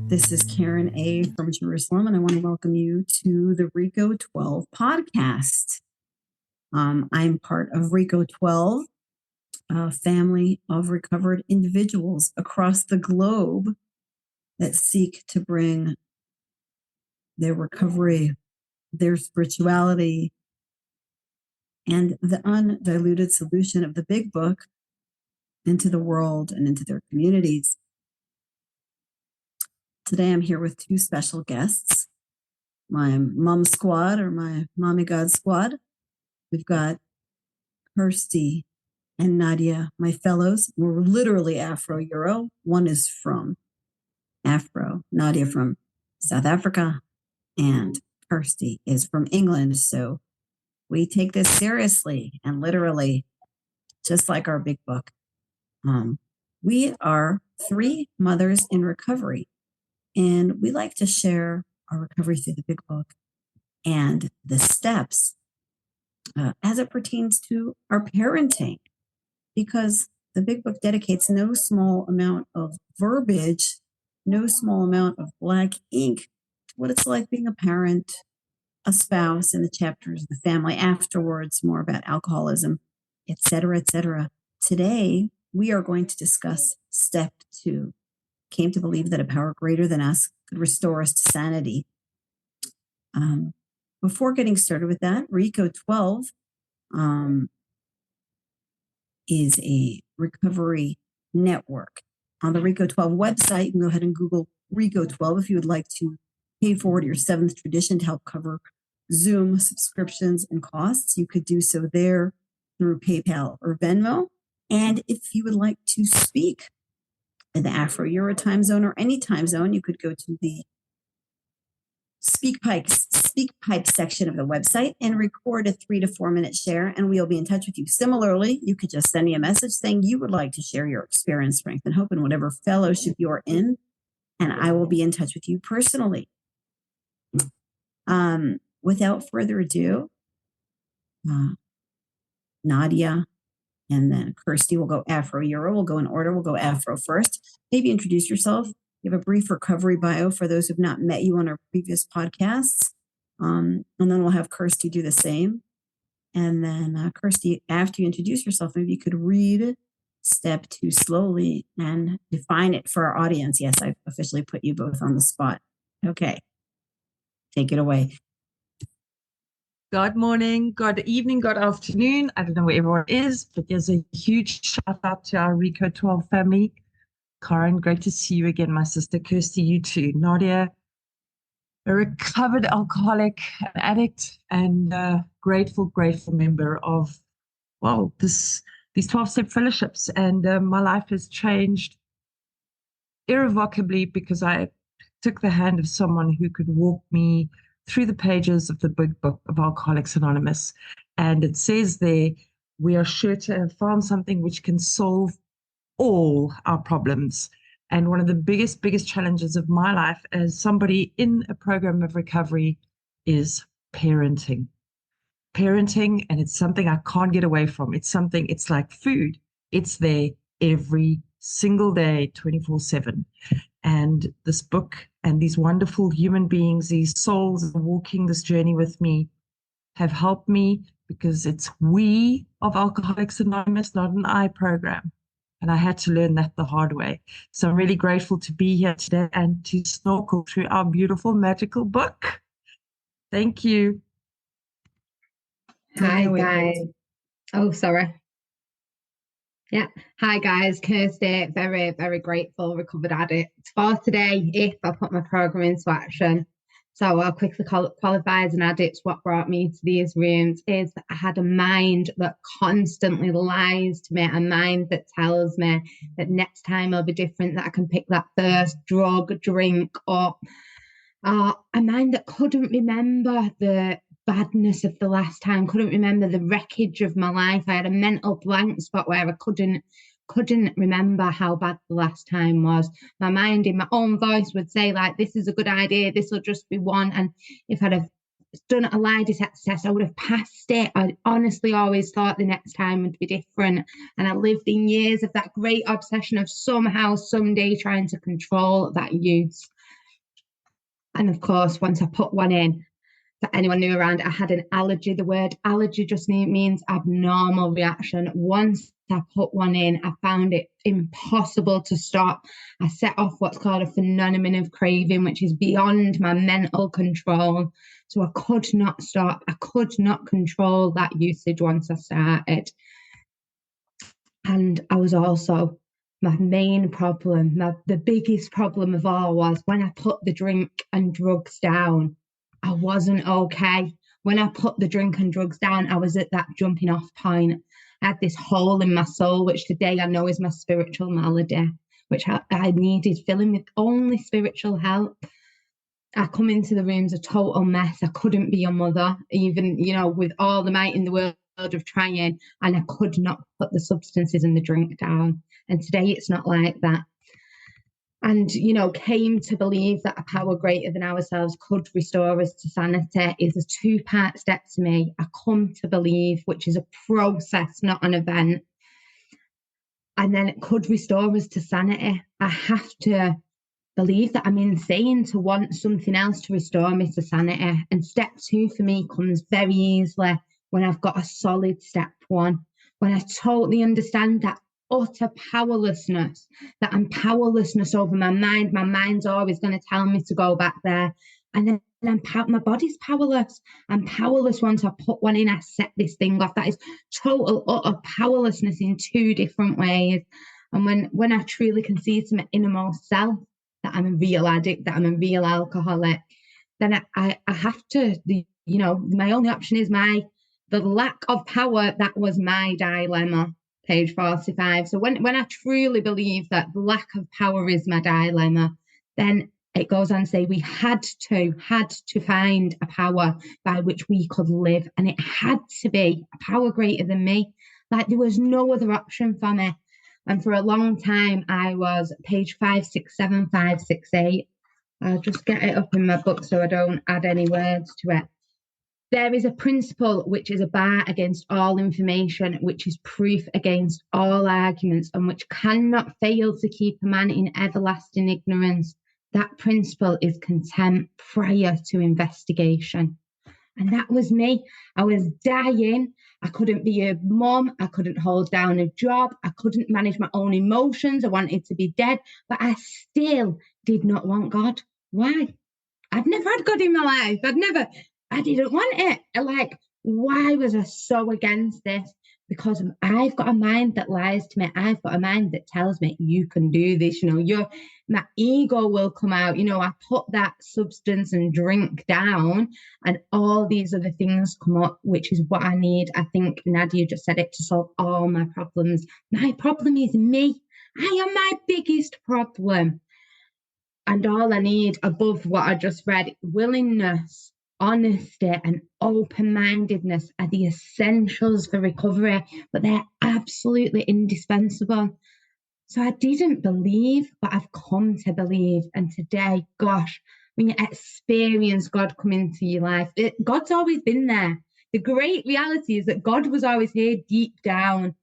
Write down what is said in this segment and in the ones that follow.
This is Karen A. from Jerusalem, and I want to welcome you to the Reco12 podcast. I'm part of Reco12, a family of recovered individuals across the globe that seek to bring their recovery, their spirituality, and the undiluted solution of the big book into the world and into their communities. Today I'm here with two special guests, my mom squad or my mommy god squad. We've got Kirsty and Nadia, my fellows. We're literally Afro-Euro. One is from Afro, Nadia from South Africa, and Kirsty is from England. So we take this seriously and literally, just like our big book. We are three mothers in recovery, and we like to share our recovery through the big book and the steps as it pertains to our parenting, because the big book dedicates no small amount of verbiage, no small amount of black ink to what it's like being a parent, a spouse, in the chapters, the family afterwards, more about alcoholism, etc., etc. Today, we are going to discuss step 2. Came to believe that a power greater than us could restore us to sanity. Before getting started with that, Reco12 is a recovery network. On the Reco12 website, you can go ahead and Google Reco12 if you would like to pay forward your 7th tradition to help cover Zoom subscriptions and costs. You could do so there through PayPal or Venmo. And if you would like to speak in the Afro-Euro Timezone or any time zone, you could go to the Speak Pipe section of the website and record a 3 to 4 minute share, and we'll be in touch with you. Similarly, you could just send me a message saying you would like to share your experience, strength, and hope in whatever fellowship you're in, and I will be in touch with you personally. Without further ado, Nadia and then Kirsty will go Afro-Euro. We'll go in order. We'll go Afro first. Maybe introduce yourself. Give a brief recovery bio for those who've not met you on our previous podcasts. And then we'll have Kirsty do the same. And then Kirsty, after you introduce yourself, maybe you could read step 2 slowly and define it for our audience. Yes, I've officially put you both on the spot. Okay. Take it away. Good morning, good evening, good afternoon. I don't know where everyone is, but there's a huge shout out to our Reco12 family. Karen, great to see you again. My sister Kirsty, you too. Nadia, a recovered alcoholic, an addict, and a grateful member of, these 12-step fellowships. And my life has changed irrevocably because I took the hand of someone who could walk me through the pages of the big book of Alcoholics Anonymous. And it says there, we are sure to have found something which can solve all our problems. And one of the biggest challenges of my life as somebody in a program of recovery is parenting. And it's something I can't get away from. It's like food. It's there every single day, 24/7. And this book and these wonderful human beings, these souls walking this journey with me, have helped me, because it's we of Alcoholics Anonymous, not an I program. And I had to learn that the hard way. So I'm really grateful to be here today and to snorkel through our beautiful, magical book. Thank you. Hi, guys. Oh, sorry. Yeah. Hi, guys. Kirsty, very, very grateful, recovered addict. For today, if I put my program into action, so I'll quickly qualify as an addict. What brought me to these rooms is that I had a mind that constantly lies to me, a mind that tells me that next time will be different, that I can pick that first drug, drink up. A mind that couldn't remember the badness of the last time, couldn't remember the wreckage of my life. I had a mental blank spot where I couldn't remember how bad the last time was. My mind in my own voice would say, like, this is a good idea, this will just be one. And if I'd have done a lie detector test, I would have passed it. I honestly always thought the next time would be different. And I lived in years of that great obsession of somehow, someday trying to control that use. And of course, once I put one in, for anyone new around, I had an allergy. The word allergy just means abnormal reaction. Once I put one in, I found it impossible to stop. I set off what's called a phenomenon of craving, which is beyond my mental control. So I could not stop. I could not control that usage once I started. And I was also, my main problem, the biggest problem of all was when I put the drink and drugs down, I wasn't okay. When I put the drink and drugs down, I was at that jumping off point. I had this hole in my soul, which today I know is my spiritual malady, which I needed filling with only spiritual help. I come into the rooms a total mess. I couldn't be a mother, even, with all the might in the world of trying, and I could not put the substances and the drink down. And today it's not like that. And, came to believe that a power greater than ourselves could restore us to sanity is a two-part step to me. I come to believe, which is a process, not an event. And then it could restore us to sanity. I have to believe that I'm insane to want something else to restore me to sanity. And step 2 for me comes very easily when I've got a solid step 1, when I totally understand that utter powerlessness, that I'm powerlessness over my mind. My mind's always going to tell me to go back there. And then my body's powerless. I'm powerless once I put one in, I set this thing off. That is total, utter powerlessness in 2 different ways. And when I truly can see to my innermost self that I'm a real addict, that I'm a real alcoholic, then I have to, my only option is the lack of power. That was my dilemma. Page 45. So when I truly believe that the lack of power is my dilemma, then it goes on to say we had to find a power by which we could live. And it had to be a power greater than me. Like there was no other option for me. And for a long time, I was page 567, 568. I'll just get it up in my book so I don't add any words to it. There is a principle which is a bar against all information, which is proof against all arguments, and which cannot fail to keep a man in everlasting ignorance. That principle is contempt prior to investigation. And that was me. I was dying. I couldn't be a mom. I couldn't hold down a job. I couldn't manage my own emotions. I wanted to be dead, but I still did not want God. Why? I'd never had God in my life. I didn't want it. Like, why was I so against this? Because I've got a mind that lies to me. I've got a mind that tells me you can do this. My ego will come out. I put that substance and drink down and all these other things come up, which is what I need. I think Nadia just said it, to solve all my problems. My problem is me. I am my biggest problem. And all I need above what I just read, willingness, honesty and open-mindedness are the essentials for recovery, but they're absolutely indispensable. So I didn't believe, but I've come to believe. And today, gosh, when you experience God come into your life, God's always been there. The great reality is that God was always here deep down.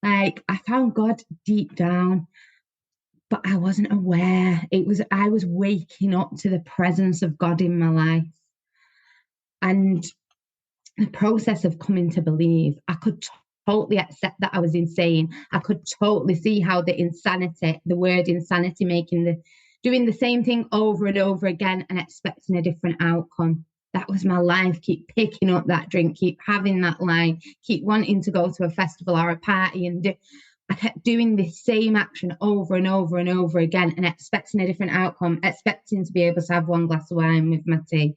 Like, I found God deep down, but I wasn't aware. I was waking up to the presence of God in my life. And the process of coming to believe, I could totally accept that I was insane. I could totally see how the word insanity, doing the same thing over and over again and expecting a different outcome. That was my life. Keep picking up that drink, keep having that line, keep wanting to go to a festival or a party. And I kept doing the same action over and over and over again and expecting a different outcome, expecting to be able to have one glass of wine with my tea.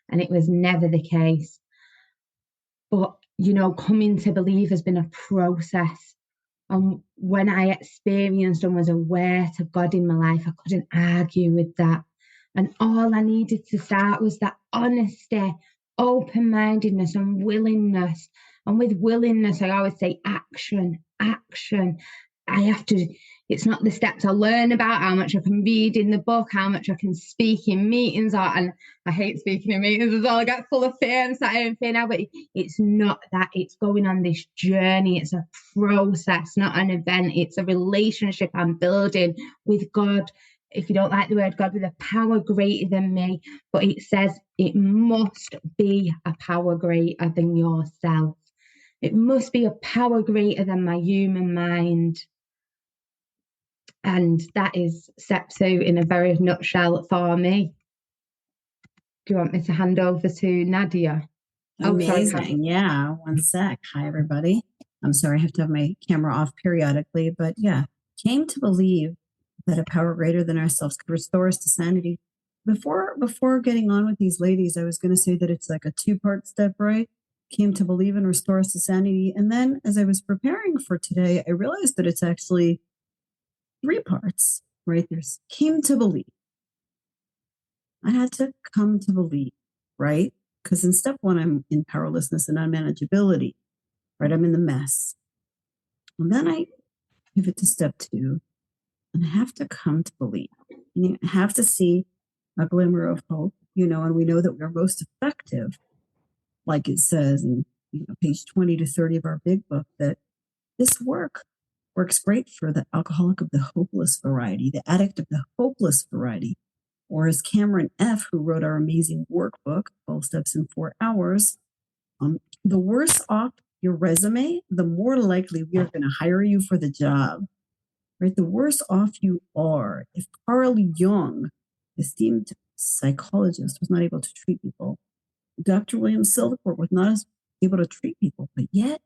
And it was never the case. But, coming to believe has been a process. And when I experienced and was aware to God in my life, I couldn't argue with that. And all I needed to start was that honesty, open-mindedness and willingness. And with willingness, I always say action, action. I have to, it's not the steps I learn about, how much I can read in the book, how much I can speak in meetings, and I hate speaking in meetings as well. I get full of fear and sat here and fear now, but it's not that. It's going on this journey. It's a process, not an event. It's a relationship I'm building with God. If you don't like the word God, with a power greater than me, but it says it must be a power greater than yourself. It must be a power greater than my human mind. And that is step 2 in a very nutshell for me. Do you want me to hand over to Nadia? Amazing. Yeah. One sec. Hi, everybody. I'm sorry, I have to have my camera off periodically, but yeah, came to believe that a power greater than ourselves could restore us to sanity. Before getting on with these ladies, I was going to say that it's like a 2-part step, right? Came to believe and restore us to sanity. And then as I was preparing for today, I realized that it's actually 3 parts, right? There's came to believe. I had to come to believe, right? Because in step 1, I'm in powerlessness and unmanageability, right? I'm in the mess. And then I pivot to step 2, and I have to come to believe. And you have to see a glimmer of hope, and we know that we're most effective, like it says in page 20 to 30 of our big book, that this works great for the alcoholic of the hopeless variety, the addict of the hopeless variety. Or as Cameron F., who wrote our amazing workbook, 12 Steps in 4 Hours, the worse off your resume, the more likely we are going to hire you for the job, right? The worse off you are. If Carl Jung, esteemed psychologist, was not able to treat people, Dr. William Silverport was not able to treat people, but yet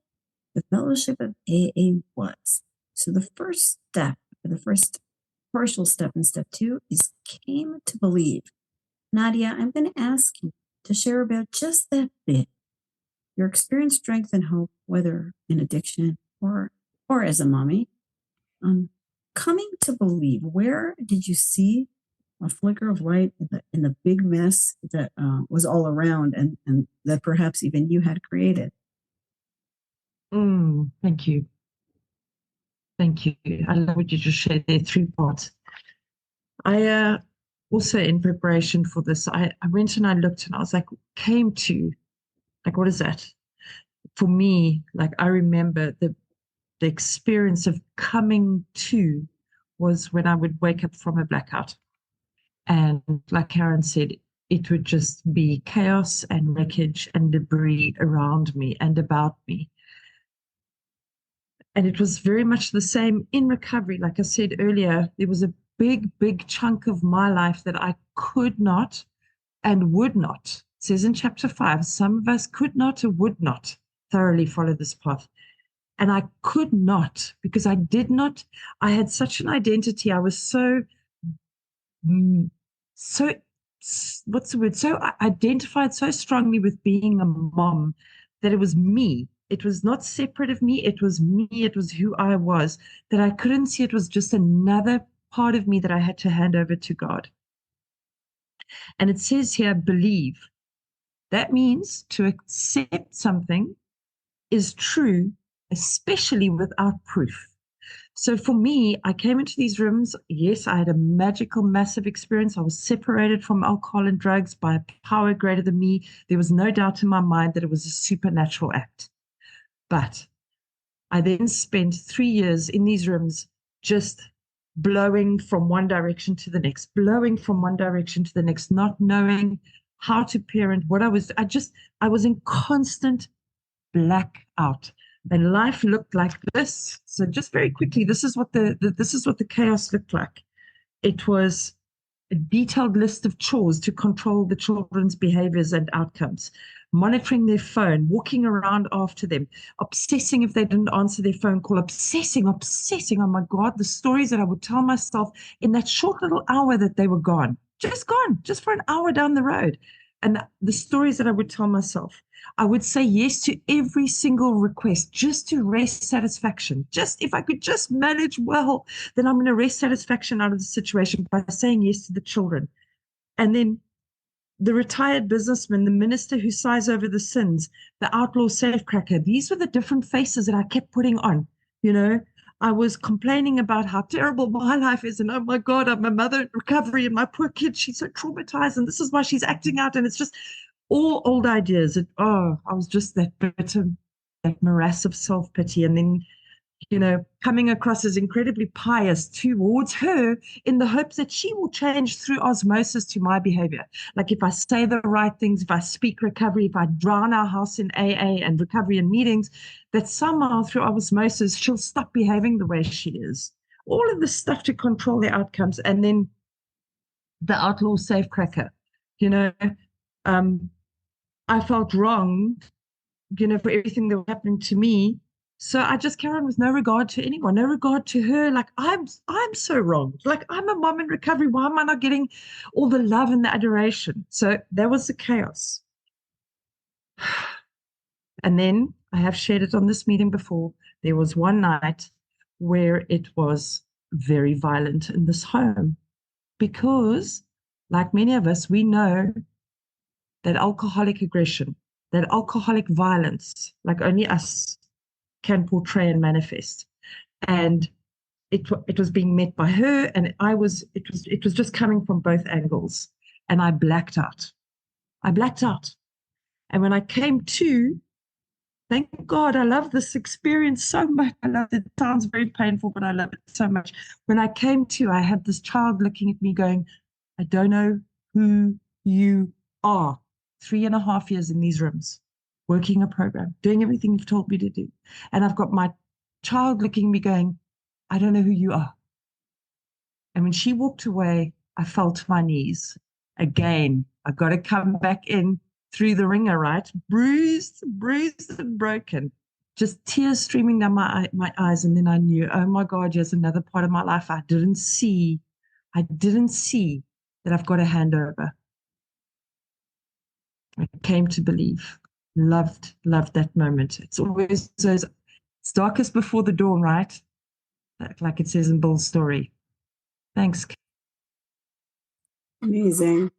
the fellowship of AA was. So the first step, the first partial step in step 2 is came to believe. Nadia, I'm going to ask you to share about just that bit. Your experience, strength, and hope, whether in addiction or as a mommy. Coming to believe, where did you see a flicker of light in the big mess that was all around and that perhaps even you had created? Thank you. Thank you. I love what you just shared there, 3 parts. I also, in preparation for this, I went and I looked and I was like, came to, like, what is that? For me, like, I remember the experience of coming to was when I would wake up from a blackout. And like Karen said, it would just be chaos and wreckage and debris around me and about me. And it was very much the same in recovery. Like I said earlier, there was a big chunk of my life that I could not and would not. It says in chapter 5, some of us could not or would not thoroughly follow this path. And I could not, because I did not. I had such an identity. I was so what's the word? So I identified so strongly with being a mom that it was me. It was not separate of me. It was me. It was who I was, that I couldn't see it was just another part of me that I had to hand over to God. And it says here, believe. That means to accept something is true, especially without proof. So for me, I came into these rooms. Yes, I had a magical, massive experience. I was separated from alcohol and drugs by a power greater than me. There was no doubt in my mind that it was a supernatural act. But I then spent 3 years in these rooms just blowing from one direction to the next, blowing from one direction to the next, not knowing how to parent, what I was in constant blackout. And life looked like this. So just very quickly, this is what the chaos looked like. It was a detailed list of chores to control the children's behaviors and outcomes, monitoring their phone, walking around after them, obsessing if they didn't answer their phone call, obsessing. Oh my God, the stories that I would tell myself in that short little hour that they were gone, just for an hour down the road. And the stories that I would tell myself, I would say yes to every single request just to wrest satisfaction. Just if I could just manage well, then I'm going to wrest satisfaction out of the situation by saying yes to the children. And then the retired businessman, the minister who sighs over the sins, the outlaw safecracker, these were the different faces that I kept putting on. I was complaining about how terrible my life is, and oh my God, I'm a mother in recovery, and my poor kid, she's so traumatized, and this is why she's acting out, and it's just all old ideas. I was just that bitter, that morass of self-pity, and then coming across as incredibly pious towards her in the hopes that she will change through osmosis to my behavior. Like if I say the right things, if I speak recovery, if I drown our house in AA and recovery and meetings, that somehow through osmosis, she'll stop behaving the way she is. All of this stuff to control the outcomes. And then the outlaw safecracker, I felt wrong, for everything that was happening to me. So I just carried on with no regard to anyone, no regard to her. Like I'm so wrong. Like I'm a mom in recovery. Why am I not getting all the love and the adoration? So that was the chaos. And then I have shared it on this meeting before. There was one night where it was very violent in this home because, like many of us, we know that alcoholic aggression, that alcoholic violence, like only us can portray and manifest. And it was being met by her, and it was just coming from both angles. And I blacked out. And when I came to, thank God, I love this experience so much. I love it. It sounds very painful, but I love it so much. When I came to, I had this child looking at me going, I don't know who you are. 3.5 years in these rooms, working a program, doing everything you've told me to do. And I've got my child looking at me going, I don't know who you are. And when she walked away, I fell to my knees. Again, I got to come back in through the ringer, right? Bruised and broken. Just tears streaming down my eyes. And then I knew, oh my God, here's another part of my life I didn't see that I've got to hand over. I came to believe, loved that moment. It's always it's darkest before the dawn, right? Like it says in Bill's story. Thanks. Amazing.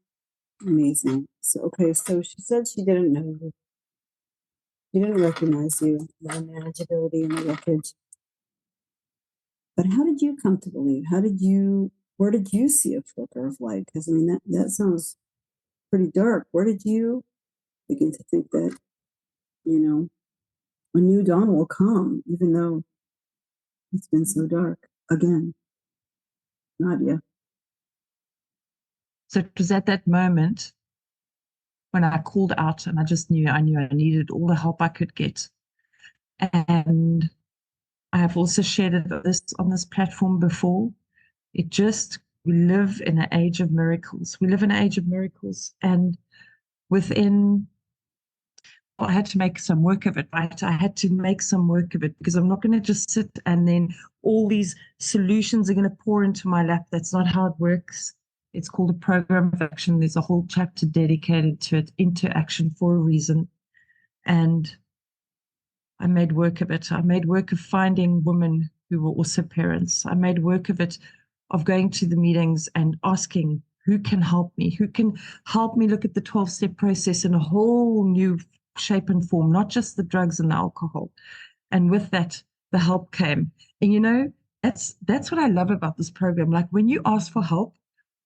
So she said she didn't know you. She didn't recognize you, the unmanageability in the wreckage. But how did you come to believe? Where did you see a flicker of light? Because I mean, that sounds pretty dark. Where did you begin to think that, a new dawn will come, even though it's been so dark again? Nadia. So it was at that moment when I called out, and I knew I needed all the help I could get. And I have also shared it on this platform before. We live in an age of miracles. And I had to make some work of it, right? I had to make some work of it because I'm not going to just sit and then all these solutions are going to pour into my lap. That's not how it works. It's called a program of action. There's a whole chapter dedicated to it, into action for a reason. And I made work of it. I made work of finding women who were also parents. I made work of it, of going to the meetings and asking who can help me look at the 12-step process in a whole new shape and form, not just the drugs and the alcohol. And with that, the help came. And that's what I love about this program. Like when you ask for help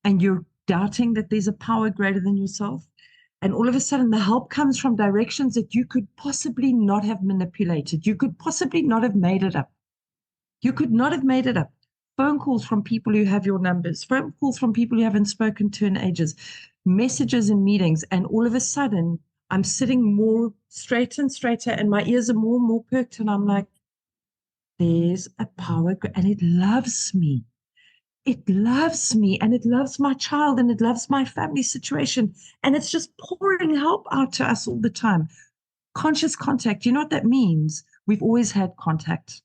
and you're doubting that there's a power greater than yourself, and all of a sudden the help comes from directions that you could possibly not have manipulated. You could possibly not have made it up. Phone calls from people who have your numbers, phone calls from people you haven't spoken to in ages, messages in meetings, and all of a sudden I'm sitting more straight and straighter and my ears are more and more perked, and I'm like, there's a power, and it loves me. It loves me, and it loves my child, and it loves my family situation, and it's just pouring help out to us all the time. Conscious contact, you know what that means? We've always had contact.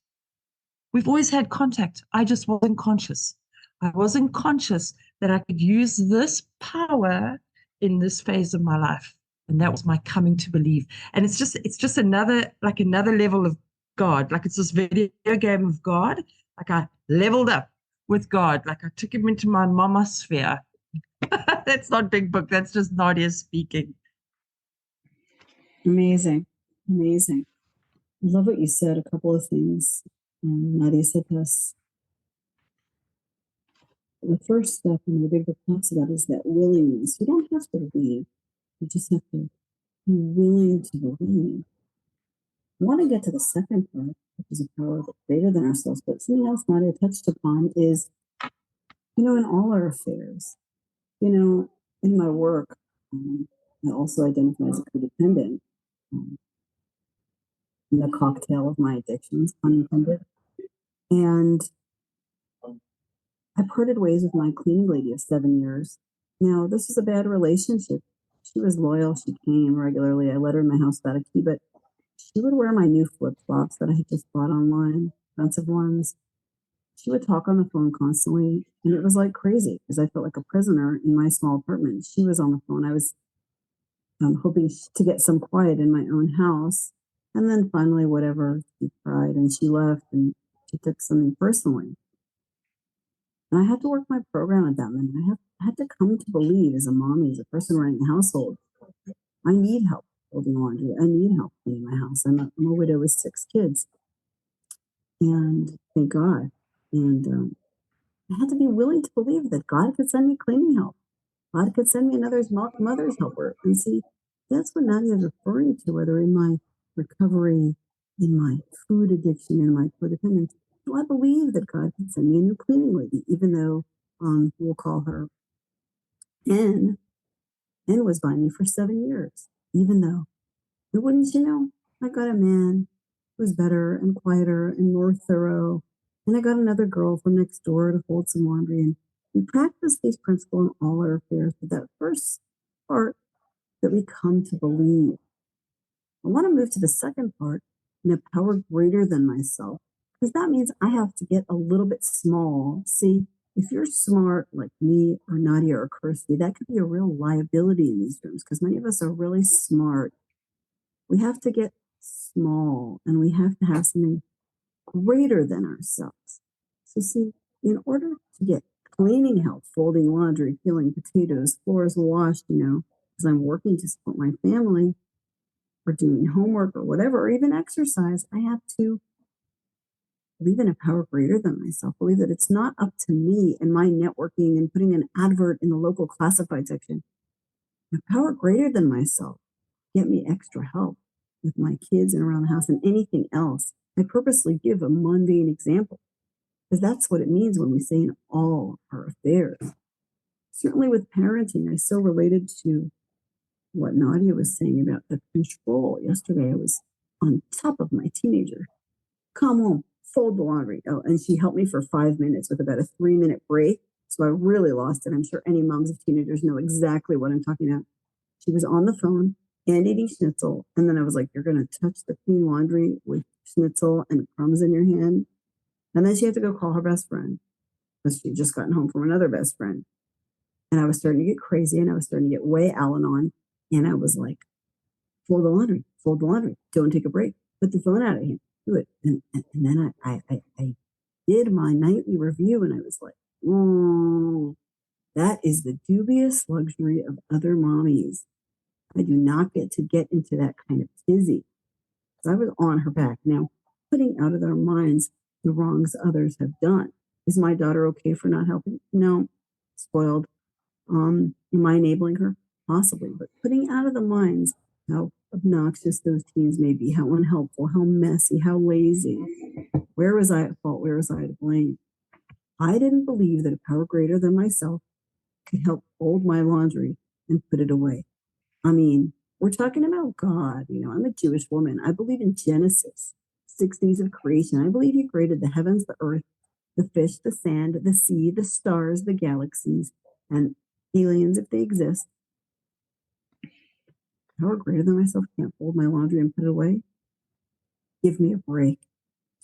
I just wasn't conscious. I wasn't conscious that I could use this power in this phase of my life. And that was my coming to believe. And it's just another level of God. Like it's this video game of God. Like I leveled up with God. Like I took him into my mama sphere. That's not Big Book. That's just Nadia speaking. Amazing. I love what you said. A couple of things. And Nadia said to us, the first step in the big book talks about is that willingness. You don't have to believe. You just have to be willing to believe. I want to get to the second part, which is a power that's greater than ourselves. But something else Nadia touched upon is, in all our affairs, in my work, I also identify as a codependent. In the cocktail of my addictions, unintended. And I parted ways with my cleaning lady of 7 years. Now, this was a bad relationship. She was loyal. She came regularly. I let her in my house without a key, but she would wear my new flip-flops that I had just bought online, expensive ones. She would talk on the phone constantly, and it was like crazy because I felt like a prisoner in my small apartment. She was on the phone. I was hoping to get some quiet in my own house. And then finally, whatever, she cried and she left and she took something personally. And I had to work my program with them. And I had to come to believe as a mommy, as a person running a household, I need help folding laundry. I need help cleaning my house. I'm a widow with 6 kids. And thank God. And I had to be willing to believe that God could send me cleaning help. God could send me another mother's helper. And see, that's what Nadia is referring to, whether in my recovery, in my food addiction, in my codependence. Do I believe that God could send me a new cleaning lady, even though we'll call her N. N was by me for 7 years, even though, and wouldn't you know, I got a man who's better and quieter and more thorough. And I got another girl from next door to fold some laundry. And we practice these principles in all our affairs. But that first part that we come to believe, I want to move to the second part, in a power greater than myself, because that means I have to get a little bit small. See, if you're smart like me or Nadia or Kirsty, that could be a real liability in these rooms because many of us are really smart. We have to get small and we have to have something greater than ourselves. So see, in order to get cleaning help, folding laundry, peeling potatoes, floors washed, because I'm working to support my family or doing homework or whatever, or even exercise, I have to believe in a power greater than myself, believe that it's not up to me and my networking and putting an advert in the local classified section. A power greater than myself, get me extra help with my kids and around the house and anything else. I purposely give a mundane example because that's what it means when we say in all our affairs. Certainly with parenting, I so related to what Nadia was saying about the control. Yesterday, I was on top of my teenager. Come home, fold the laundry. Oh, and she helped me for 5 minutes with about a 3-minute break. So I really lost it. I'm sure any moms of teenagers know exactly what I'm talking about. She was on the phone and eating schnitzel. And then I was like, you're going to touch the clean laundry with schnitzel and crumbs in your hand. And then she had to go call her best friend because she had just gotten home from another best friend. And I was starting to get crazy and I was starting to get way Al-Anon. And I was like, fold the laundry, don't take a break, put the phone out of hand, do it. And then I did my nightly review and I was like, oh, that is the dubious luxury of other mommies. I do not get to get into that kind of tizzy because I was on her back. Now, putting out of their minds the wrongs others have done. Is my daughter okay for not helping? No, spoiled. Am I enabling her? Possibly, but putting out of the minds how obnoxious those teens may be, how unhelpful, how messy, how lazy. Where was I at fault? Where was I to blame? I didn't believe that a power greater than myself could help fold my laundry and put it away. I mean, we're talking about God. I'm a Jewish woman. I believe in Genesis, 6 days of creation. I believe He created the heavens, the earth, the fish, the sand, the sea, the stars, the galaxies, and aliens if they exist. Power greater than myself can't fold my laundry and put it away. Give me a break.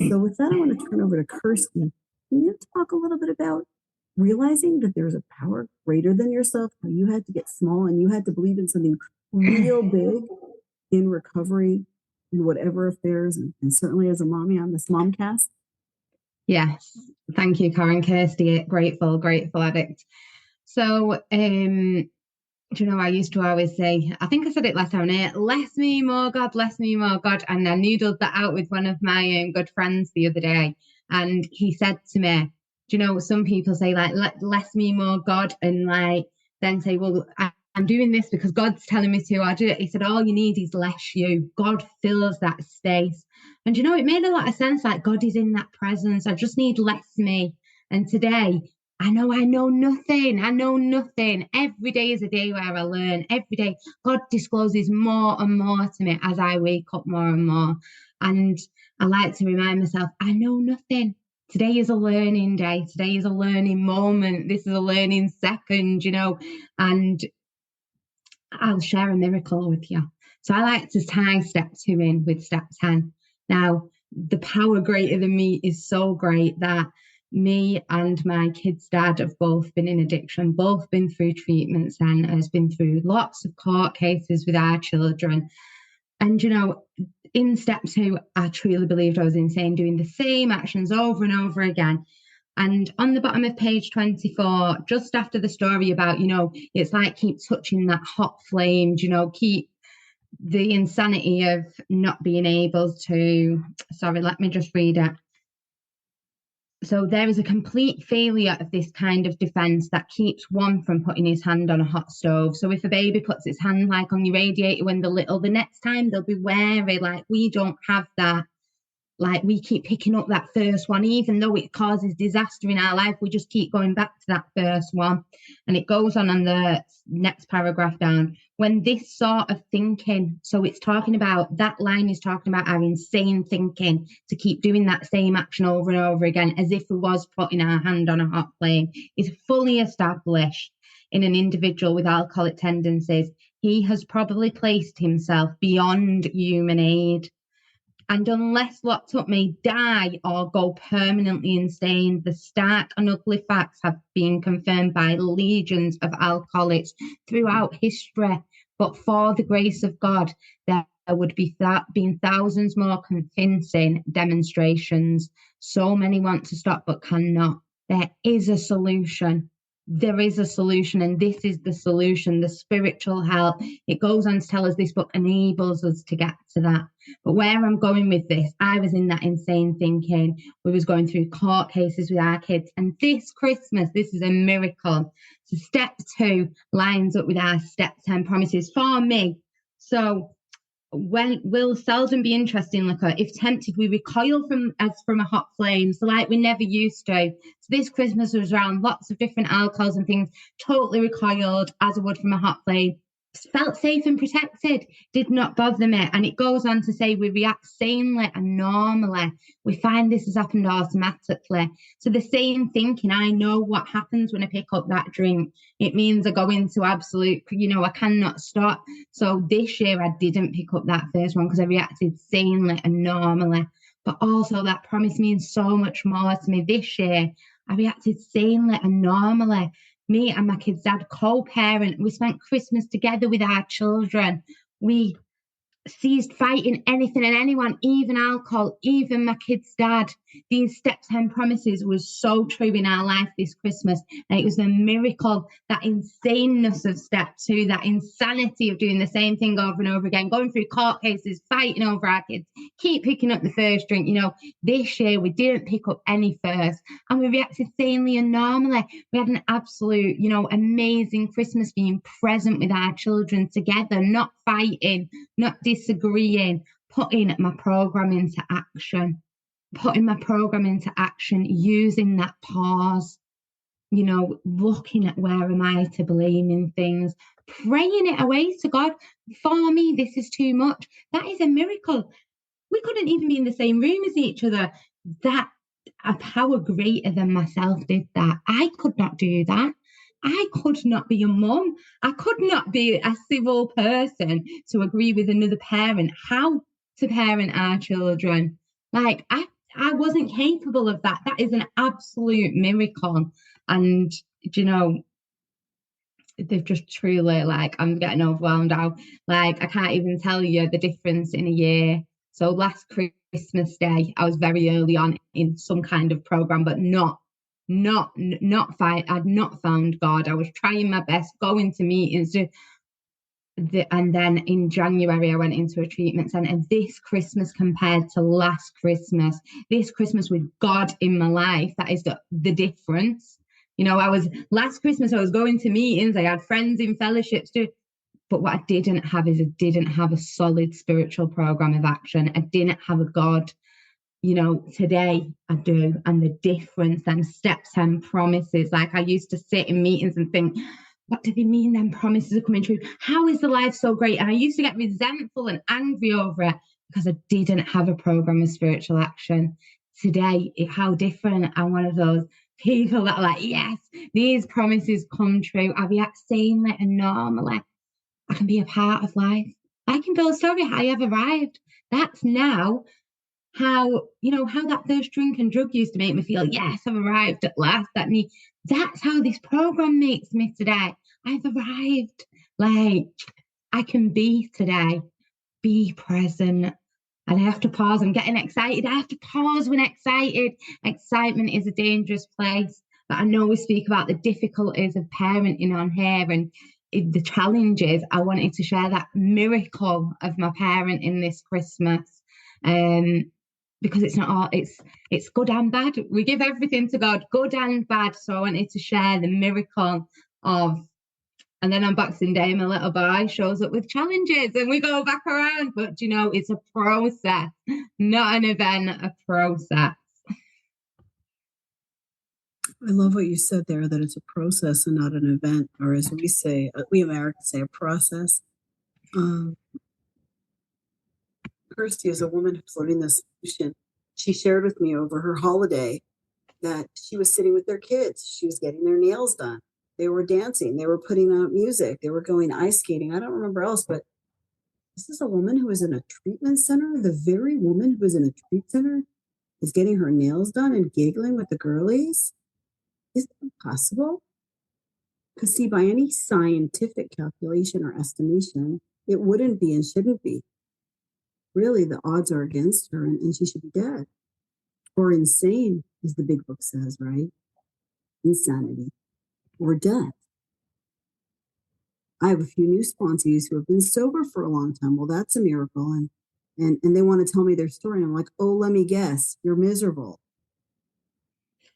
So with that, I want to turn over to Kirsty. Can you talk a little bit about realizing that there's a power greater than yourself, how you had to get small and you had to believe in something real big in recovery, in whatever affairs, and certainly as a mommy on this Momcast? Yes. Thank you, Karen. Kirsty, grateful addict. So Do you know, I used to always say, I think I said it last time, less me, more God, less me, more God. And I noodled that out with one of my good friends the other day. And he said to me, do you know, some people say like, less me, more God, and like, then say, well, I'm doing this because God's telling me to. I do it. He said, all you need is less you. God fills that space. And you know, it made a lot of sense. Like, God is in that presence. I just need less me. And today, I know nothing. I know nothing. Every day is a day where I learn. Every day, God discloses more and more to me as I wake up more and more. And I like to remind myself, I know nothing. Today is a learning day. Today is a learning moment. This is a learning second, you know, and I'll share a miracle with you. So I like to tie step 2 in with step 10. Now, the power greater than me is so great that me and my kid's dad have both been in addiction, both been through treatment centres, been through lots of court cases with our children. And, you know, in step 2, I truly believed I was insane, doing the same actions over and over again. And on the bottom of page 24, just after the story about, you know, it's like keep touching that hot flame, you know, keep the insanity of not being able to, sorry, let me just read it. So there is a complete failure of this kind of defense that keeps one from putting his hand on a hot stove. So if a baby puts its hand like on your radiator when they're little, the next time they'll be wary. Like, we don't have that. Like, we keep picking up that first one, even though it causes disaster in our life, we just keep going back to that first one. And it goes on the next paragraph down. When this sort of thinking, so it's talking about, that line is talking about our insane thinking to keep doing that same action over and over again, as if we was putting our hand on a hot flame, is fully established in an individual with alcoholic tendencies. He has probably placed himself beyond human aid. And unless locked up may die or go permanently insane, the stark and ugly facts have been confirmed by legions of alcoholics throughout history. But for the grace of God, there would be been thousands more convincing demonstrations. So many want to stop but cannot. There is a solution. There is a solution, and this is the solution, the spiritual help. It goes on to tell us this book enables us to get to that. But where I'm going with this, I was in that insane thinking. We was going through court cases with our kids. And this Christmas, this is a miracle. So step 2 lines up with our step 10 promises for me. So when will seldom be interested in liquor. If tempted, we recoil from a hot flame. So like we never used to. So this Christmas was around lots of different alcohols and things, totally recoiled as I would from a hot flame. Felt safe and protected, did not bother me. And it goes on to say we react sanely and normally. We find this has happened automatically. So the same thinking, I know what happens when I pick up that drink. It means I go into absolute, you know, I cannot stop. So this year I didn't pick up that first one because I reacted sanely and normally. But also that promise means so much more to me. This year I reacted sanely and normally. Me and my kids' dad co-parent. We spent Christmas together with our children. We ceased fighting anything and anyone, even alcohol, even my kids' dad. These step 10 promises was so true in our life this Christmas. And it was a miracle, that insaneness of step 2, that insanity of doing the same thing over and over again, going through court cases, fighting over our kids, keep picking up the first drink. You know, this year we didn't pick up any first and we reacted sanely and normally. We had an absolute, you know, amazing Christmas, being present with our children together, not fighting, not disagreeing, putting my program into action, using that pause, you know, looking at where am I to blame in things, praying it away to God. For me, this is too much. That is a miracle. We couldn't even be in the same room as each other. That a power greater than myself did that. I could not do that. I could not be a mum. I could not be a civil person to agree with another parent how to parent our children. Like, I wasn't capable of that. That is an absolute miracle. And, you know, they've just truly, like, I'm getting overwhelmed now. Like, I can't even tell you the difference in a year. So last Christmas Day, I was very early on in some kind of program, but not I'd not found God. I was trying my best, going to meetings, and then in January, I went into a treatment centre. This Christmas compared to last Christmas, this Christmas with God in my life, that is the difference. You know, last Christmas, I was going to meetings, I had friends in fellowships too. But what I didn't have is a solid spiritual program of action. I didn't have a God. You know, today I do. And the difference, them steps and promises. Like, I used to sit in meetings and think, what do they mean them promises are coming true? How is the life so great? And I used to get resentful and angry over it because I didn't have a program of spiritual action. Today, how different. I'm one of those people that are like, yes, these promises come true. I react sanely and normally. I can be a part of life. I can build a story. I have arrived. That's now how that first drink and drug used to make me feel, yes, I've arrived at last. That's how this program makes me today. I've arrived. Like, I can be today, be present. And I have to pause. I'm getting excited. I have to pause when excited. Excitement is a dangerous place. But I know we speak about the difficulties of parenting on here and the challenges. I wanted to share that miracle of my parenting this Christmas. Because it's not all, it's good and bad. We give everything to God, good and bad. So I wanted to share the miracle of, and then on Boxing Day, my little boy shows up with challenges and we go back around. But, you know, it's a process, not an event, a process. I love what you said there, that it's a process and not an event, or as we say, we Americans say, a process. Kirsty is a woman who's learning this solution. She shared with me over her holiday that she was sitting with their kids. She was getting their nails done. They were dancing. They were putting out music. They were going ice skating. I don't remember else, but this is a woman who is in a treatment center. The very woman who is in a treatment center is getting her nails done and giggling with the girlies. Is that possible? Because see, by any scientific calculation or estimation, it wouldn't be and shouldn't be. Really, the odds are against her, and she should be dead. Or insane, as the big book says, right? Insanity. Or death. I have a few new sponsees who have been sober for a long time. Well, that's a miracle. And they want to tell me their story. And I'm like, oh, let me guess. You're miserable.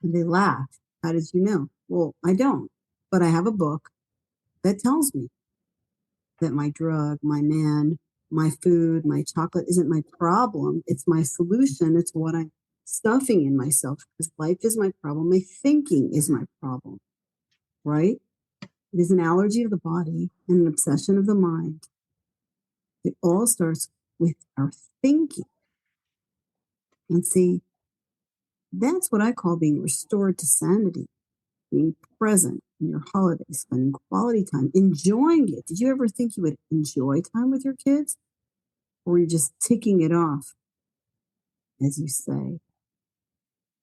And they laugh. How did you know? Well, I don't. But I have a book that tells me that my drug, my man, my food, my chocolate isn't my problem. It's my solution. It's what I'm stuffing in myself, because life is my problem. My thinking is my problem, right? It is an allergy of the body and an obsession of the mind. It all starts with our thinking. And see, that's what I call being restored to sanity, being present in your holidays, spending quality time, enjoying it. Did you ever think you would enjoy time with your kids? Or are you just ticking it off, as you say?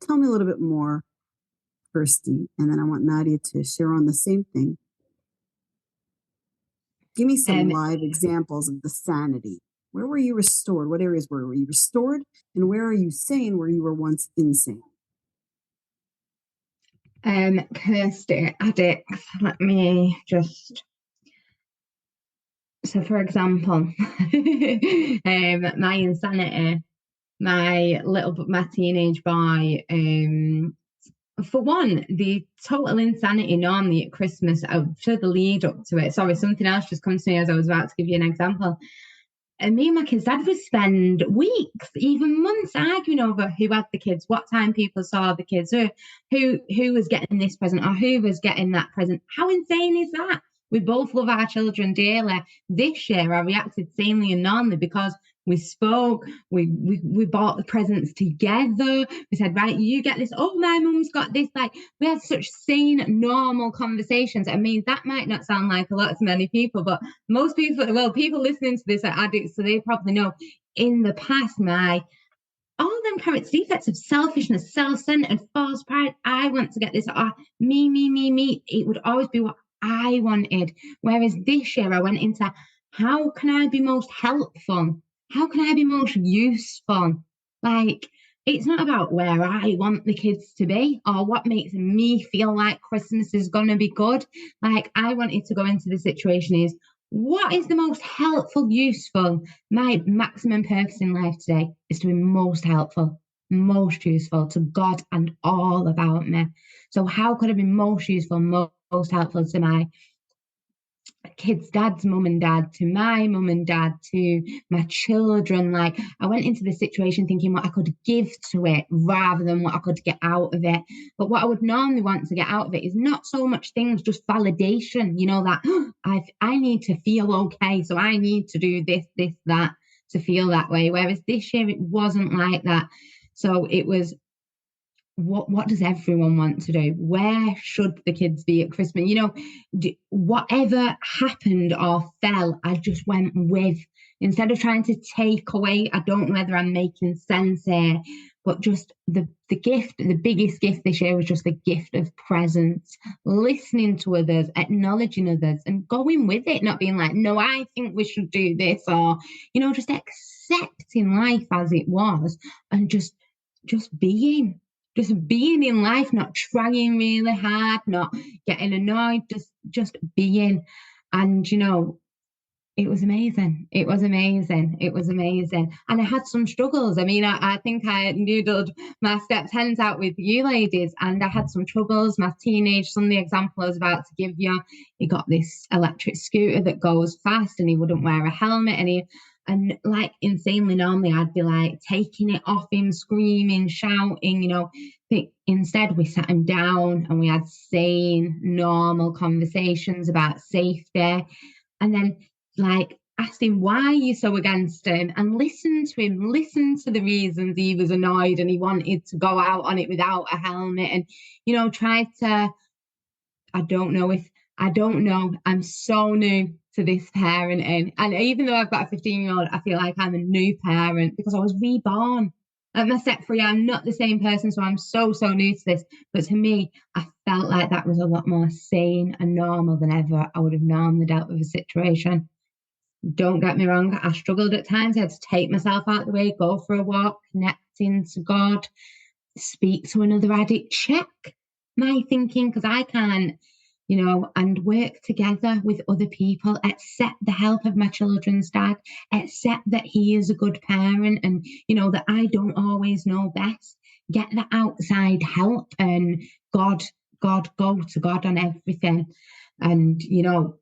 Tell me a little bit more, Kirsty, and then I want Nadia to share on the same thing. Give me some live examples of the sanity. Where were you restored? What areas were you restored? And where are you sane where you were once insane? Kirsty, addicts. Let me just. So, for example, my insanity, my teenage boy, for one, the total insanity normally at Christmas, for the lead up to it. Sorry, something else just comes to me as I was about to give you an example. And me and my kids' dad would spend weeks, even months, arguing over who had the kids, what time people saw the kids, who was getting this present or who was getting that present. How insane is that? We both love our children dearly. This year, I reacted sanely and normally because we spoke, we bought the presents together. We said, right, you get this. Oh, my mum's got this. Like, we had such sane, normal conversations. I mean, that might not sound like a lot to many people, but most people, well, people listening to this are addicts, so they probably know. In the past, all them parents' defects of selfishness, self-centered, false pride, I want to get this, me, it would always be what I wanted. Whereas this year I went into, how can I be most helpful? How can I be most useful? Like, it's not about where I want the kids to be or what makes me feel like Christmas is going to be good. Like, I wanted to go into the situation is, what is the most helpful, useful? My maximum purpose in life today is to be most helpful, most useful to God and all about me. So how could I be most useful, most helpful to my kids' dad's mum and dad, to my mum and dad, to my children? Like, I went into the situation thinking what I could give to it rather than what I could get out of it. But what I would normally want to get out of it is not so much things, just validation, you know, that I need to feel okay, so I need to do this, that to feel that way. Whereas this year it wasn't like that. So it was, what does everyone want to do? Where should the kids be at Christmas? You know, whatever happened or fell, I just went with. Instead of trying to take away, I don't know whether I'm making sense here, but just the gift, the biggest gift this year was just the gift of presence, listening to others, acknowledging others, and going with it, not being like, no, I think we should do this, or, you know, just accepting life as it was and just being. Just being in life, not trying really hard, not getting annoyed, just being. And, you know, it was amazing. It was amazing. It was amazing. And I had some struggles. I mean, I think I noodled my step 10s out with you ladies, and I had some troubles. My teenage son, the example I was about to give you, he got this electric scooter that goes fast and he wouldn't wear a helmet, and like insanely normally I'd be like taking it off him, screaming, shouting, you know. But instead we sat him down and we had sane, normal conversations about safety. And then like asked him, why are you so against him? And listen to him, listen to the reasons he was annoyed and he wanted to go out on it without a helmet. And, you know, tried to, I don't know. I'm so new to this parenting. And even though I've got a 15-year-old, I feel like I'm a new parent because I was reborn. At my step 3, I'm not the same person. So I'm so new to this. But to me, I felt like that was a lot more sane and normal than ever I would have normally dealt with a situation. Don't get me wrong, I struggled at times. I had to take myself out of the way, go for a walk, connecting to God, speak to another addict, check my thinking because I can't, you know, and work together with other people, accept the help of my children's dad, accept that he is a good parent and, you know, that I don't always know best, get the outside help and God, go to God on everything. And, you know,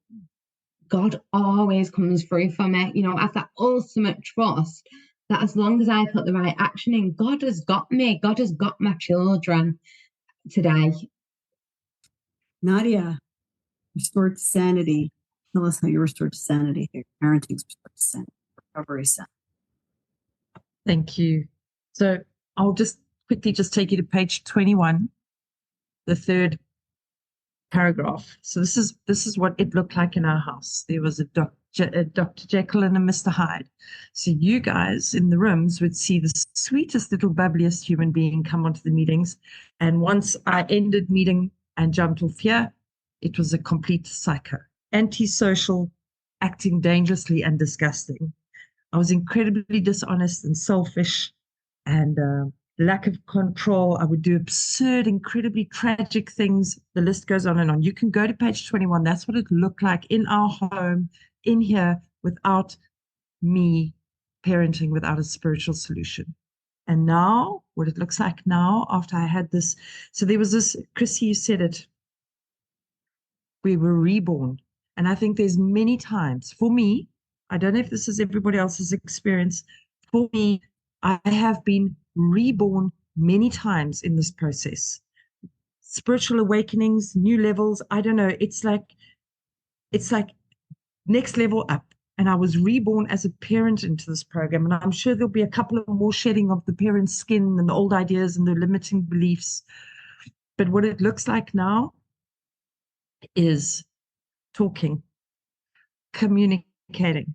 God always comes through for me, you know, I have that ultimate trust that as long as I put the right action in, God has got me. God has got my children today. Nadia, restored to sanity. Tell us how you're restored to sanity. Your parenting's restored to sanity. Recovery sanity. Thank you. So I'll just quickly take you to page 21, the third paragraph. So this is what it looked like in our house. There was a Dr. Jekyll and a Mr. Hyde. So you guys in the rooms would see the sweetest little bubbliest human being come onto the meetings. And once I ended meeting and jumped off here, it was a complete psycho, antisocial, acting dangerously and disgusting. I was incredibly dishonest and selfish and lack of control. I would do absurd, incredibly tragic things. The list goes on and on. You can go to page 21. That's what it looked like in our home, in here, without me parenting, without a spiritual solution. And now, what it looks like now after I had this. So there was this, Chrissy, you said it. We were reborn. And I think there's many times, for me, I don't know if this is everybody else's experience. For me, I have been reborn many times in this process. Spiritual awakenings, new levels. I don't know. It's like next level up. And I was reborn as a parent into this program. And I'm sure there'll be a couple of more shedding of the parent's skin and the old ideas and the limiting beliefs. But what it looks like now is talking, communicating,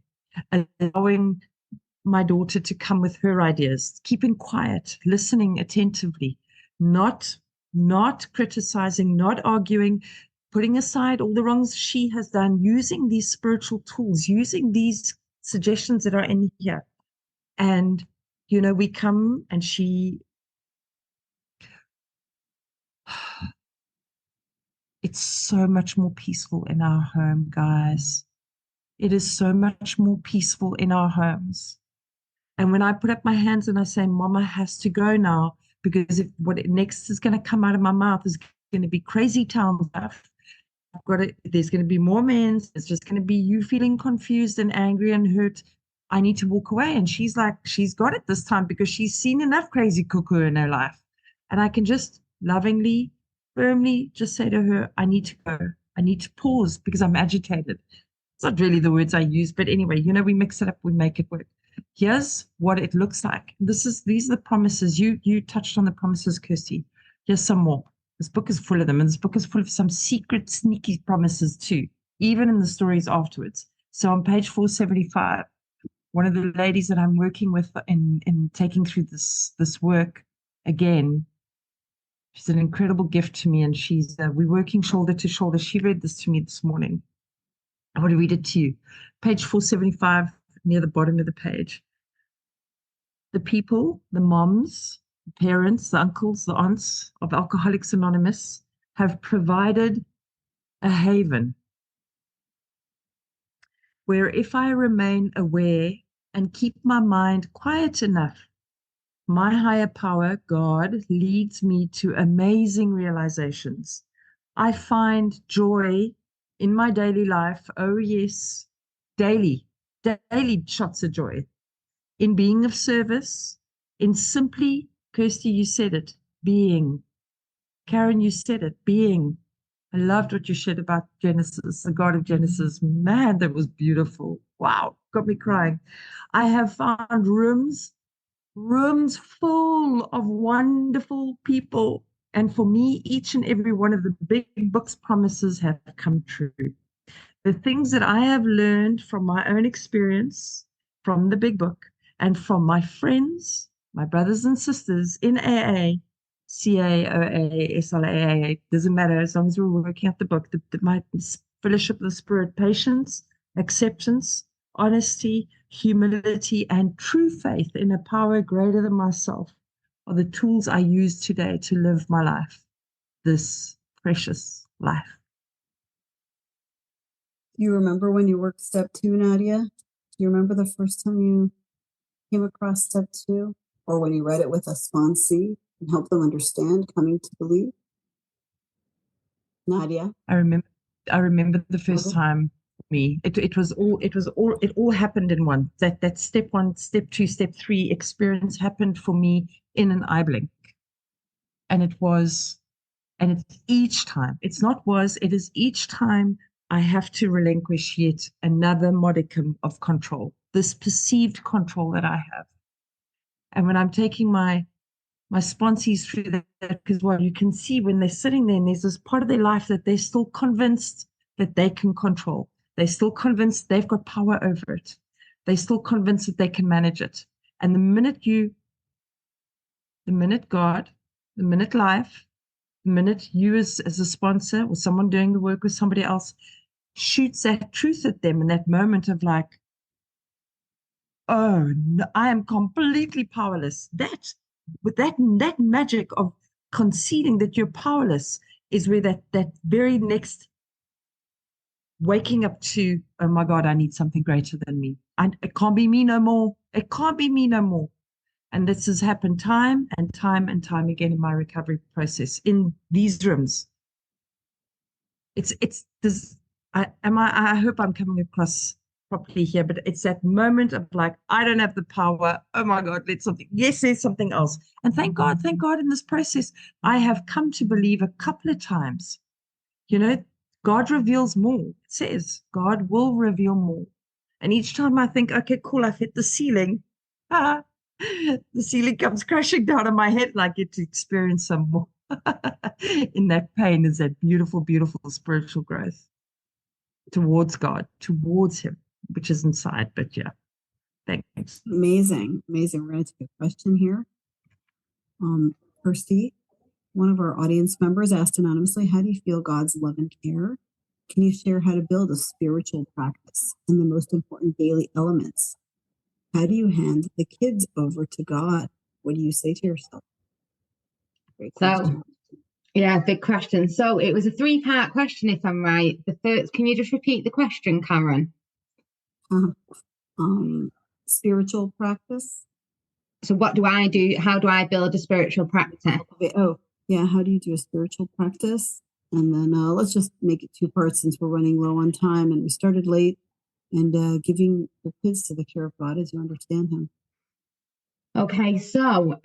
allowing my daughter to come with her ideas, keeping quiet, listening attentively, not criticizing, not arguing, putting aside all the wrongs she has done, using these spiritual tools, using these suggestions that are in here. And, you know, we come and she it's so much more peaceful in our home, guys. It is so much more peaceful in our homes. And when I put up my hands and I say, Mama has to go now, because if what next is going to come out of my mouth is going to be crazy town stuff, there's going to be more men. It's just going to be you feeling confused and angry and hurt. I need to walk away. And she's like, she's got it this time because she's seen enough crazy cuckoo in her life. And I can just lovingly, firmly just say to her, I need to go. I need to pause because I'm agitated. It's not really the words I use, but anyway, we mix it up, we make it work. Here's what it looks like. These are the promises. You touched on the promises, Kirsty. Here's some more. This book is full of them, and this book is full of some secret, sneaky promises too, even in the stories afterwards. So on page 475, one of the ladies that I'm working with in taking through this work again, she's an incredible gift to me, and we're working shoulder to shoulder. She read this to me this morning. I want to read it to you. Page 475, near the bottom of the page. The people, the moms, the parents, the uncles, the aunts of Alcoholics Anonymous have provided a haven where if I remain aware and keep my mind quiet enough, my higher power, God, leads me to amazing realizations. I find joy in my daily life. Oh, yes, daily shots of joy in being of service, in simply, Kirsty, you said it, being. Karen, you said it, being. I loved what you shared about Genesis, the God of Genesis. Man, that was beautiful. Wow, got me crying. I have found rooms full of wonderful people. And for me, each and every one of the big book's promises have come true. The things that I have learned from my own experience, from the big book, and from my friends, my brothers and sisters in AA, CA, OA, SLAA, doesn't matter as long as we're working at the book, my fellowship of the spirit, patience, acceptance, honesty, humility, and true faith in a power greater than myself are the tools I use today to live my life, this precious life. Do you remember when you worked step 2, Nadia? Do you remember the first time you came across step 2? Or when you read it with a sponsee and helped them understand coming to believe? Nadia? I remember the first time for me. It all happened in one. That step 1, step 2, step 3 experience happened for me in an eye blink. And it's each time. It is each time I have to relinquish yet another modicum of control, this perceived control that I have. And when I'm taking my sponsees through that, because what you can see when they're sitting there and there's this part of their life that they're still convinced that they can control. They're still convinced they've got power over it. They're still convinced that they can manage it. And the minute God, the minute life, the minute you as a sponsor or someone doing the work with somebody else shoots that truth at them in that moment of like, oh, no, I am completely powerless. That magic of conceding that you're powerless is where that very next waking up to, oh my God, I need something greater than me. It can't be me no more. It can't be me no more. And this has happened time and time and time again in my recovery process in these rooms. It's this. I hope I'm coming across properly here, but it's that moment of like, I don't have the power. Oh my God, there's something else. And thank God in this process, I have come to believe a couple of times, God reveals more. It says God will reveal more. And each time I think, okay, cool, I've hit the ceiling. The ceiling comes crashing down on my head and I get to experience some more. In that pain is that beautiful, beautiful spiritual growth towards God, towards Him, which is inside. But yeah, thanks. Amazing. We're going to take a question here. Kirsty, one of our audience members asked anonymously, how do you feel God's love and care? Can you share how to build a spiritual practice and the most important daily elements? How do you hand the kids over to God? What do you say to yourself? Great question. Yeah, big question. So it was a three-part question, if I'm right. The first, can you just repeat the question, Karen? Spiritual practice. So what do I do? How do I build a spiritual practice? Oh, yeah. How do you do a spiritual practice? And then let's just make it two parts since we're running low on time and we started late. And giving the kids to the care of God as you understand Him. Okay, so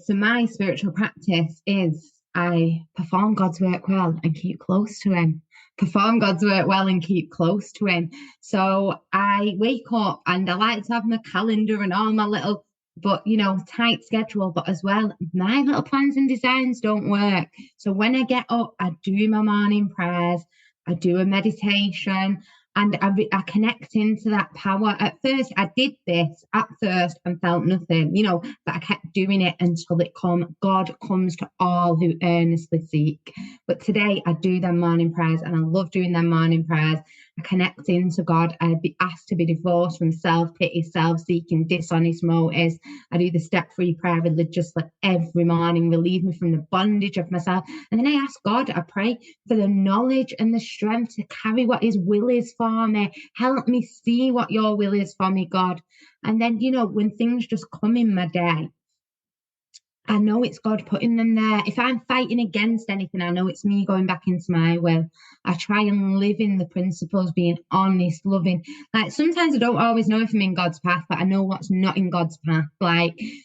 my spiritual practice is I perform God's work well and keep close to Him. Perform God's work well and keep close to Him. So I wake up and I like to have my calendar and all my little, but tight schedule. But as well, my little plans and designs don't work. So when I get up, I do my morning prayers, I do a meditation, and I connect into that power. At first, I did this at first and felt nothing, but I kept doing it until God comes to all who earnestly seek. But today I do them morning prayers and I love doing them morning prayers. I connect into God. I'd be asked to be divorced from self-pity, self-seeking, dishonest motives. I do the step-free prayer religiously every morning, relieve me from the bondage of myself. And then I ask God, I pray for the knowledge and the strength to carry what His will is for me. Help me see what your will is for me, God. And then, when things just come in my day, I know it's God putting them there. If I'm fighting against anything, I know it's me going back into my will. I try and live in the principles, being honest, loving. Like sometimes I don't always know if I'm in God's path, but I know what's not in God's path.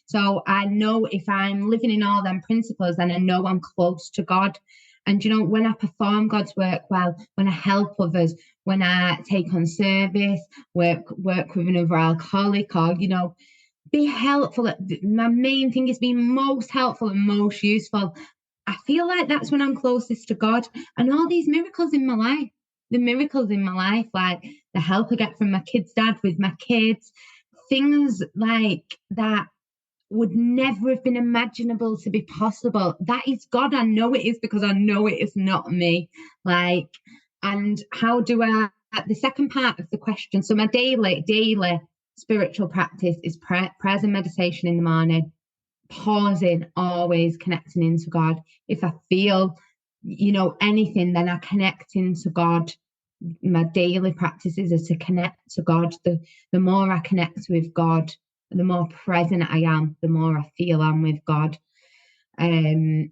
So I know if I'm living in all them principles, then I know I'm close to God. And when I perform God's work well, when I help others, when I take on service, work with another alcoholic, or be helpful. My main thing is being most helpful and most useful. I feel like that's when I'm closest to God. And all these miracles in my life, like the help I get from my kids' dad with my kids, things like that would never have been imaginable to be possible. That is God. I know it is because I know it is not me. And how do I, the second part of the question, so my daily spiritual practice is prayers and meditation in the morning, pausing, always connecting into God. If I feel, anything, then I connect into God. My daily practices are to connect to God. The more I connect with God, the more present I am, the more I feel I'm with God. And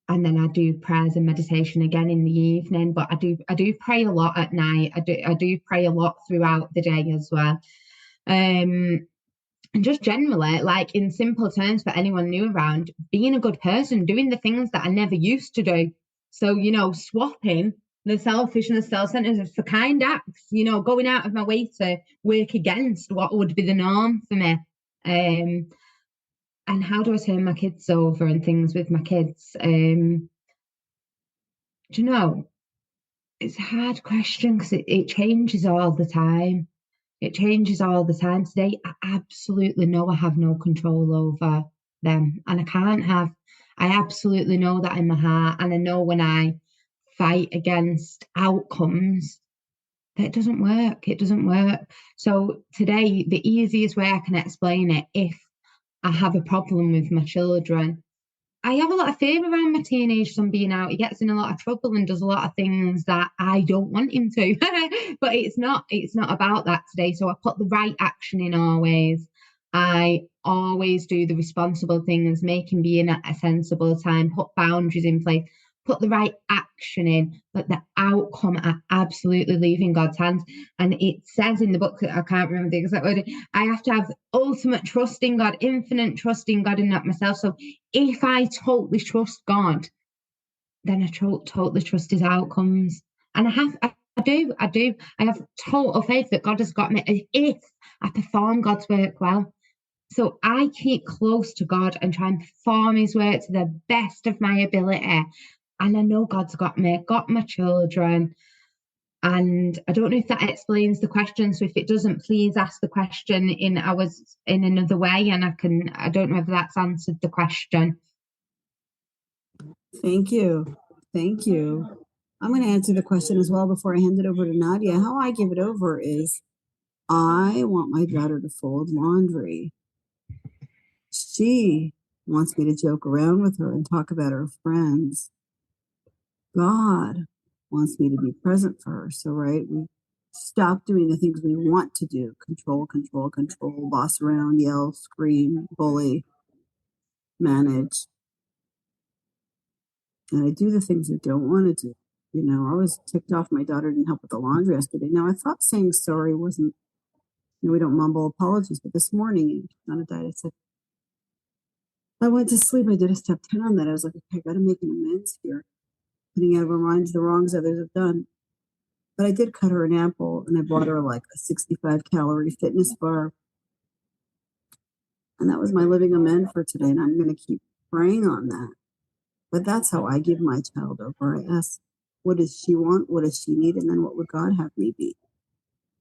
then I do prayers and meditation again in the evening, but I do pray a lot at night. I do pray a lot throughout the day as well. And just generally, like in simple terms for anyone new around, being a good person, doing the things that I never used to do. So, swapping the selfishness, self-centeredness for kind acts, going out of my way to work against what would be the norm for me. And how do I turn my kids over and things with my kids? Do you know, it's a hard question because it changes all the time. It changes all the time. Today, I absolutely know I have no control over them, and I can't have. I absolutely know that in my heart, and I know when I fight against outcomes, that it doesn't work. It doesn't work. So today, the easiest way I can explain it, if I have a problem with my children, I have a lot of fear around my teenage son being out. He gets in a lot of trouble and does a lot of things that I don't want him to. But it's not about that today. So I put the right action in always. I always do the responsible things, make him be in at a sensible time, put boundaries in place, put the right action in, but the outcome I absolutely leave in God's hands. And it says in the book, I can't remember the exact word, I have to have ultimate trust in God, infinite trust in God and not myself. So if I totally trust God, then I totally trust His outcomes. And I do. I have total faith that God has got me if I perform God's work well. So I keep close to God and try and perform His work to the best of my ability. And I know God's got me, got my children. And I don't know if that explains the question. So if it doesn't, please ask the question in another way, and I don't know if that's answered the question. Thank you. Thank you. I'm going to answer the question as well before I hand it over to Nadia. How I give it over is I want my daughter to fold laundry. She wants me to joke around with her and talk about her friends. God wants me to be present for her. So, right, we stop doing the things we want to do. Control, control, control, boss around, yell, scream, bully, manage. And I do the things I don't want to do. You know, I was ticked off my daughter didn't help with the laundry yesterday. Now, I thought saying sorry wasn't, you know, we don't mumble apologies, but this morning, on a diet, I said, I went to sleep. I did a step 10 on that. I was like, okay, I got to make an amends here. Putting out of our minds the wrongs others have done. But I did cut her an apple and I bought her like a 65 calorie fitness bar. And that was my living amend for today. And I'm going to keep praying on that. But that's how I give my child over. I ask, what does she want? What does she need? And then what would God have me be?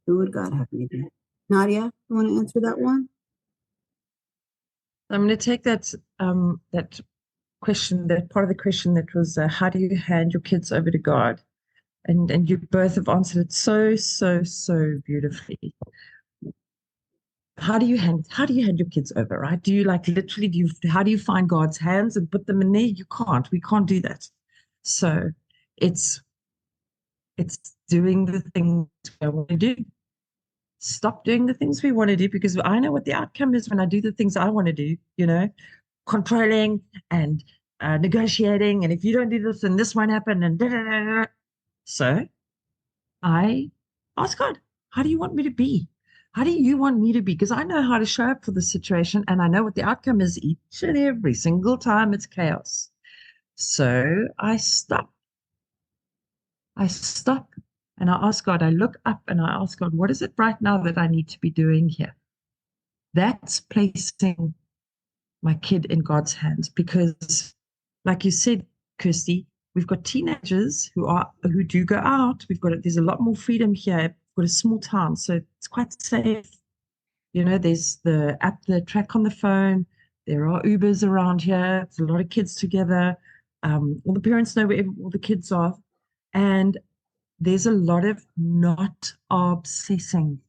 Who would God have me be? Nadia, you want to answer that one? I'm going to take that that question, that part of the question that was, how do you hand your kids over to God? And you both have answered it so beautifully. How do you hand your kids over, right? Do you like literally how do you find God's hands and put them in there? You can't. We can't do that. So it's doing the things I want to do. Stop doing the things we want to do, because I know what the outcome is when I do the things I want to do, you know, controlling and negotiating. And if you don't do this, then this won't happen. And da, da, da, da. So I ask God, how do you want me to be? How do you want me to be? Because I know how to show up for the situation and I know what the outcome is each and every single time. It's chaos. So I stop. And I ask God, I look up and I ask God, what is it right now that I need to be doing here? That's placing my kid in God's hands, because like you said, Kirsty, we've got teenagers who do go out. There's a lot more freedom here. We've got a small town, so it's quite safe. You know, there's the app, the track on the phone. There are Ubers around here. It's a lot of kids together. All the parents know where all the kids are. And there's a lot of not obsessing.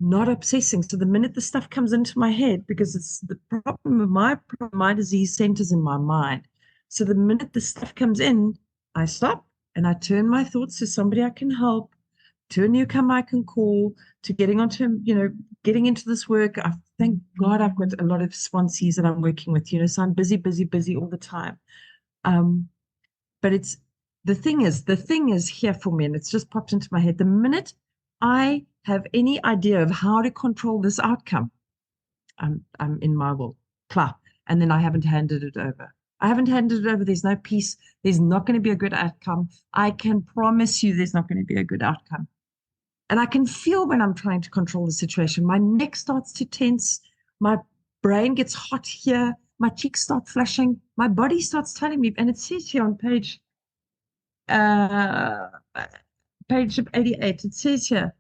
So the minute the stuff comes into my head, because it's the problem of my disease centers in my mind. So the minute the stuff comes in, I stop and I turn my thoughts to somebody I can help, to a newcomer I can call, to getting into this work. Thank God I've got a lot of sponsees that I'm working with, so I'm busy all the time. But the thing is here for me, and it's just popped into my head. The minute I have any idea of how to control this outcome, I'm in my will, clap, and then I haven't handed it over. There's no peace. There's not going to be a good outcome. I can promise you there's not going to be a good outcome. And I can feel when I'm trying to control the situation, my neck starts to tense, my brain gets hot here, my cheeks start flushing, my body starts telling me, and it says here on page 88, it says here,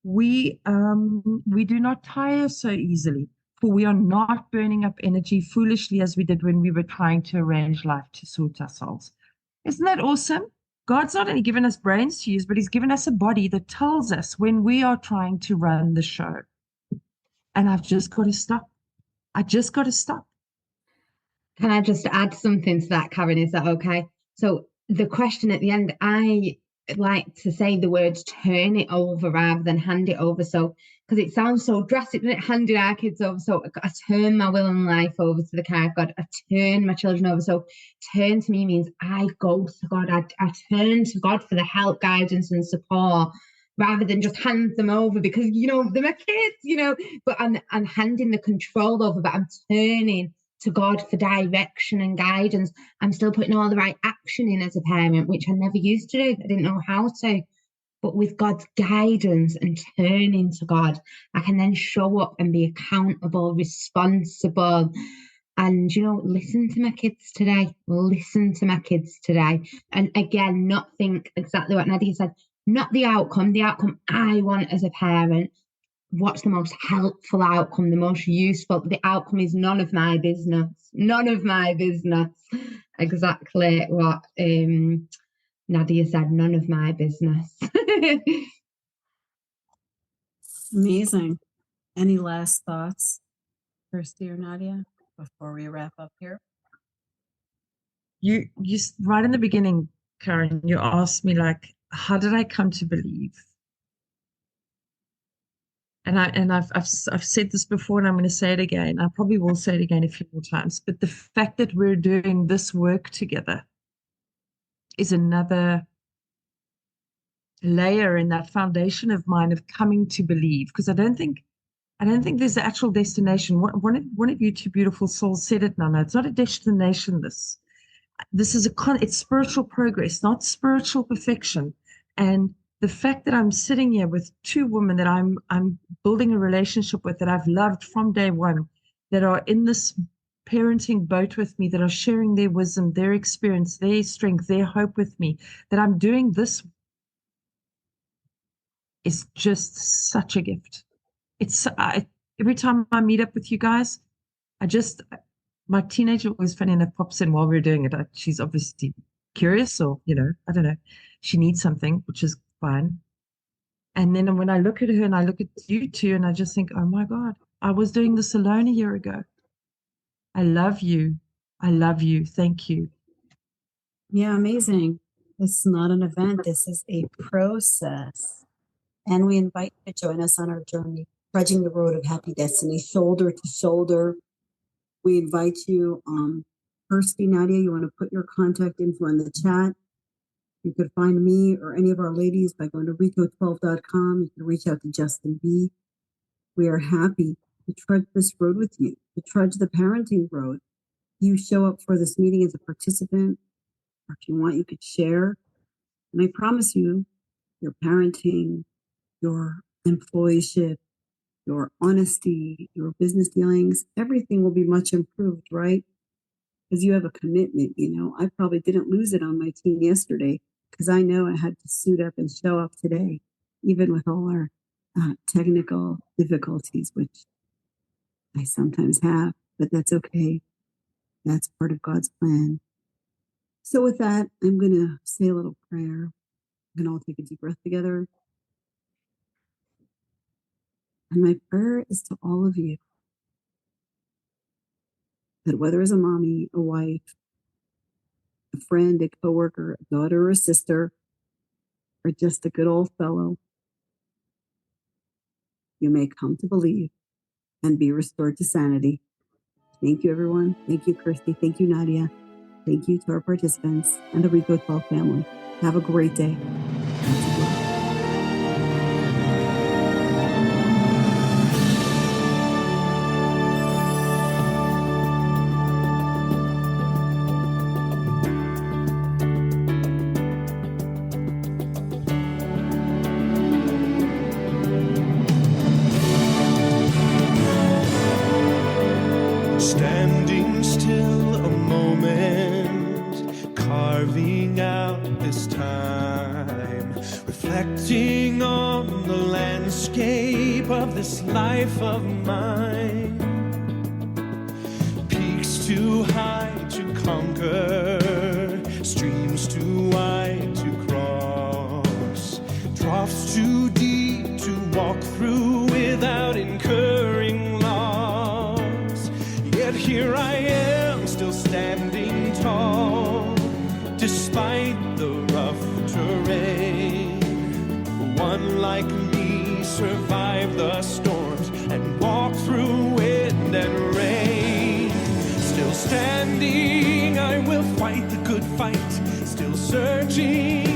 we do not tire so easily, for we are not burning up energy foolishly as we did when we were trying to arrange life to sort ourselves. Isn't that awesome? God's not only given us brains to use, but he's given us a body that tells us when we are trying to run the show. And I've just got to stop. Can I just add something to that, Karen? Is that okay? So the question at the end, I like to say the words turn it over rather than hand it over. So, because it sounds so drastic, doesn't it? Handing our kids over. So I turn my will and life over to the care of God. I turn my children over. So turn to me means I go to God. I turn to God for the help, guidance, and support, rather than just hand them over because, they're my kids, but I'm handing the control over, but I'm turning to God for direction and guidance. I'm still putting all the right action in as a parent, which I never used to do. I didn't know how to. But with God's guidance and turning to God, I can then show up and be accountable, responsible, and, listen to my kids today. Listen to my kids today. And again, not think exactly what Nadia said, not the outcome I want as a parent. What's the most helpful outcome, the most useful? The outcome is none of my business. None of my business. Exactly what Nadia said, none of my business. Amazing. Any last thoughts, Kirsty or Nadia? before we wrap up here? You right in the beginning, Karen, you asked me, like, how did I come to believe? And I've said this before, and I'm going to say it again. I probably will say it again a few more times. But the fact that we're doing this work together is another layer in that foundation of mine of coming to believe. Because I don't think there's an actual destination. One of you two beautiful souls said it, Nana. It's not a destination. This is it's spiritual progress, not spiritual perfection. And the fact that I'm sitting here with two women that I'm building a relationship with, that I've loved from day one, that are in this parenting boat with me, that are sharing their wisdom, their experience, their strength, their hope with me, that I'm doing this, is just such a gift. Every time I meet up with you guys, my teenager was funny enough pops in while we're doing it. She's obviously curious, or, I don't know, she needs something, which is fine. And then when I look at her and I look at you two, and I just think, oh my God, I was doing this alone a year ago. I love you. I love you. Thank you. Yeah, amazing. This is not an event. This is a process. And we invite you to join us on our journey, trudging the road of happy destiny, shoulder to shoulder. We invite you, Kirsty, Nadia, you want to put your contact info in the chat. You could find me or any of our ladies by going to Reco12.com. You can reach out to Justin B. We are happy to trudge this road with you, to trudge the parenting road. You show up for this meeting as a participant, or if you want, you could share. And I promise you, your parenting, your employeeship, your honesty, your business dealings, everything will be much improved, right? Because you have a commitment. I probably didn't lose it on my team yesterday, because I know I had to suit up and show up today, even with all our technical difficulties, which I sometimes have, but that's okay. That's part of God's plan. So with that, I'm going to say a little prayer. We can all take a deep breath together. And my prayer is to all of you, that whether as a mommy, a wife, a friend, a coworker, a daughter, or a sister, or just a good old fellow, you may come to believe and be restored to sanity. Thank you, everyone. Thank you, Kirsty. Thank you, Nadia. Thank you to our participants and the Reco12 family. Have a great day. Standing still a moment, carving out this time, reflecting on the landscape of this life of mine. Peaks too high to conquer, streams too wide to cross, troughs too deep to walk through without incurring loss. Yet here I am, still standing tall, despite the rough terrain. One like me survived the storms and walked through wind and rain. Still standing, I will fight the good fight, still searching